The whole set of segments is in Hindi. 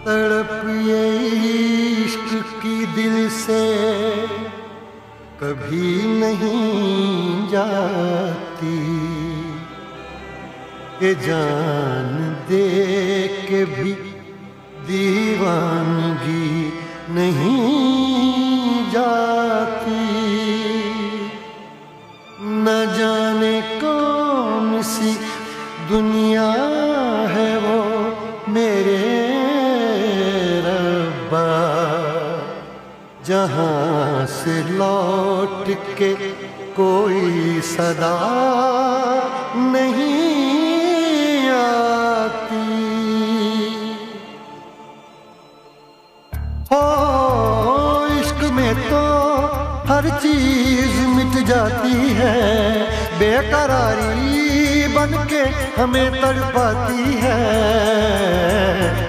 तड़प ये इश्क की दिल से कभी नहीं जाती, ये जान दे के भी दीवानगी नहीं जाती। न जाने कौन सी दुनिया है वो मेरे रब्बा, जहाँ से लौट के कोई सदा नहीं आती। हो इश्क में तो हर चीज मिट जाती है, बेकरारी बनके हमें तड़पाती है।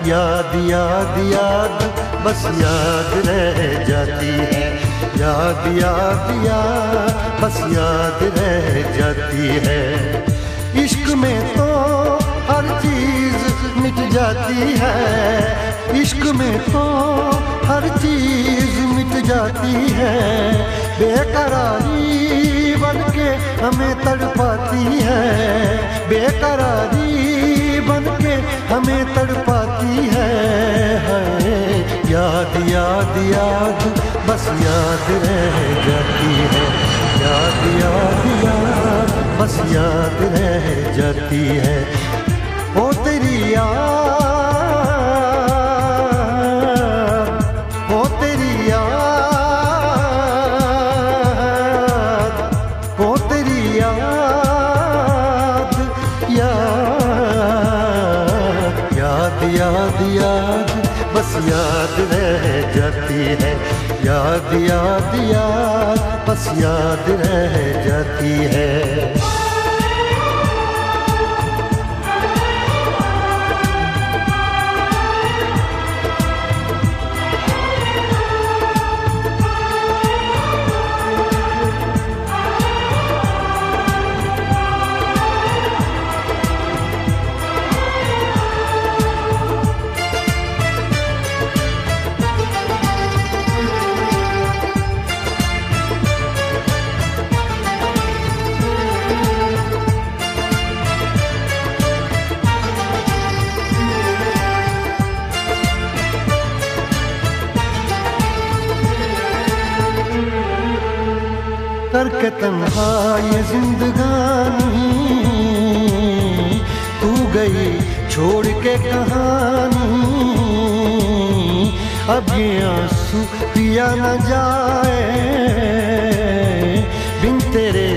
याद याद याद बस याद रह जाती है, याद याद याद बस याद रह जाती है। इश्क में तो हर चीज मिट जाती है, इश्क में तो हर चीज मिट जाती है। बेकरारी बनके हमें तड़पाती है, बेकरारी बनके हमें तड़पाती है। याद याद याद बस याद रह जाती है, याद याद याद बस याद रह जाती है। ओ तेरी याद, ओ तेरी याद, ओ तेरी याद, याद याद याद याद बस याद रह जाती है, याद याद याद बस याद रह जाती है। करके तन्हा ये जिंदगानी, तू गई छोड़ के कहानी। अब ये आंसू पिया न जाए, बिन तेरे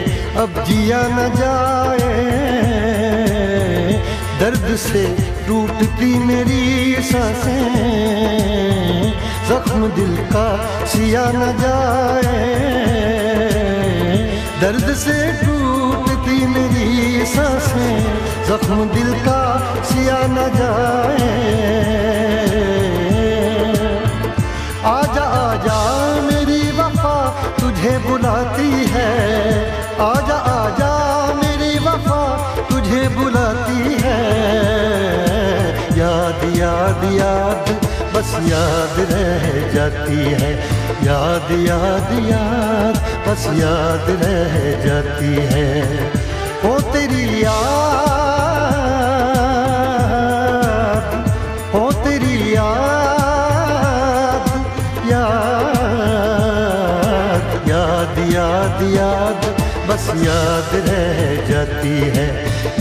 अब जिया न जाए। दर्द से टूटती मेरी सांसें, जख्म दिल का सिया न जाए। दर्द से टूटती मेरी सांसें, जख्म दिल का सिया न जाए। आजा आजा मेरी वफा तुझे बुलाती है, आजा आजा मेरी वफा तुझे बुलाती है। याद याद याद बस याद रह जाती है, याद याद याद बस याद रह जाती है। ओ तेरी याद, ओ तेरी याद, याद याद याद याद बस याद रह जाती है,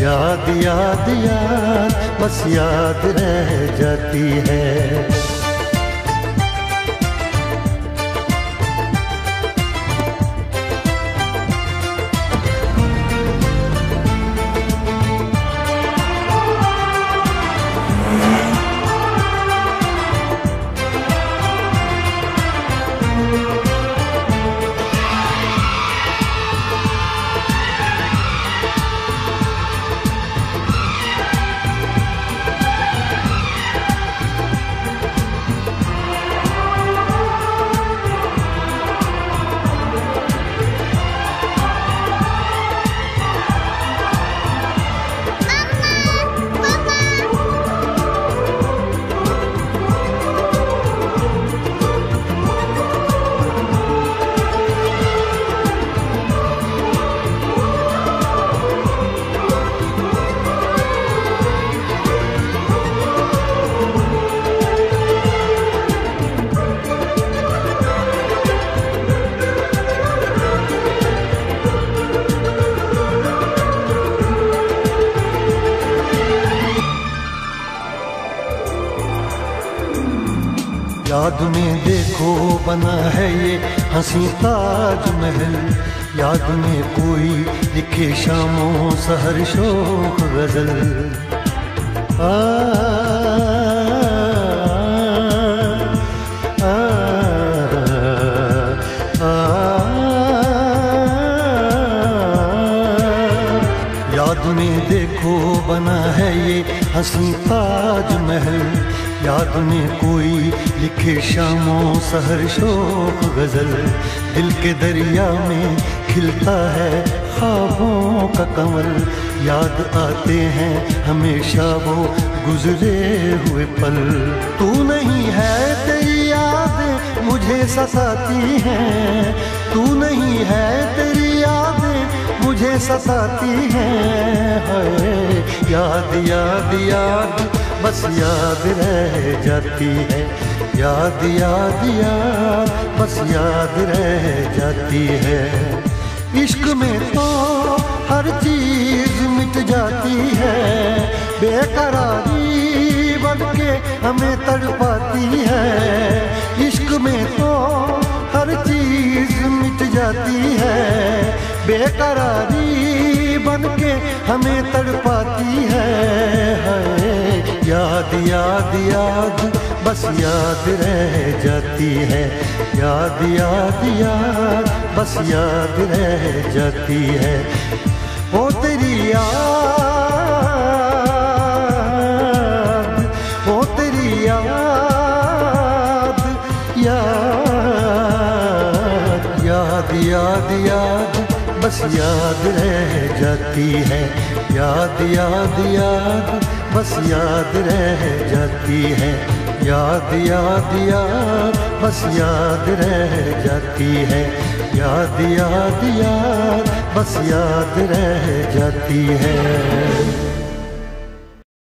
याद याद याद बस याद रह जाती है। याद में देखो बना है ये हंसी ताजमहल, याद में कोई लिखे शामों सहर शोक गजल। आ, आ, आ, याद में देखो बना है ये हंसी ताजमहल, याद में कोई लिखे शामों सहर शोक गजल। दिल के दरिया में खिलता है ख्वाबों का कमल, याद आते हैं हमेशा वो गुजरे हुए पल। तू नहीं है तेरी यादें मुझे सताती हैं, तू नहीं है तेरी यादें मुझे सताती हैं। हाय याद याद याद बस याद रह जाती है, याद याद याद बस याद रह जाती है। इश्क में तो हर चीज मिट जाती है, बेकरारी बनके हमें तड़पाती है। इश्क में तो हर चीज मिट जाती है, बेकरारी बनके हमें तड़पाती है। याद याद याद बस याद रह जाती है, याद याद याद बस याद रह जाती है। ओ तेरी याद, ओ तेरी याद, याद याद याद याद बस याद रह जाती है, याद याद याद बस याद रह जाती है। याद याद याद बस याद रह जाती है, याद याद याद बस याद रह जाती है।